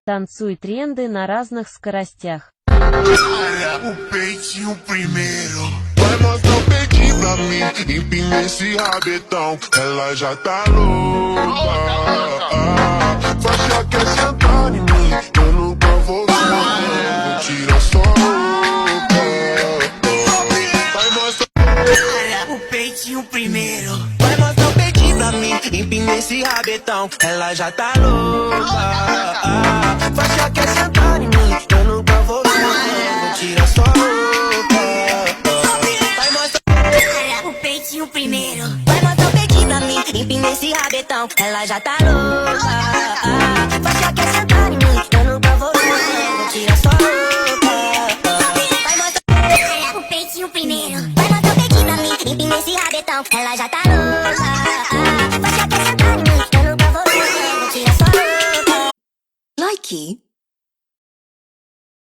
Танцуй тренды на разных скоростях. O peitinho primeiro. Vai mostrar o peitinho pra mim. Empina esse rabetão. Ela já tá louca. Faixa quer sentar em mim. Eu nunca vou ver. Vou tirar sua roupa. Vai mostrar o peitinho primeiro. Vai mostrar o peitinho pra mim. Empina esse rabetão. Ela já tá louca. Faixa quer sentar em mim. Eu nunca vou ver. Tira sua roupa. Vai mostrar o peitinho primeiro. Vai mostrar o peitinho pra mim. Empina esse rabetão. Ela já tá louca. Faixa quer sentar em mim. Eu nunca vou ver. Tira sua roupa. Vai mostrar o peitinho primeiro. Vai mostrar o peitinho pra mim. Empina esse rabetão. Ela já tá louca. Faixa quer sentar em mim. Eu nunca vou ver. Tira sua roupa. Likey.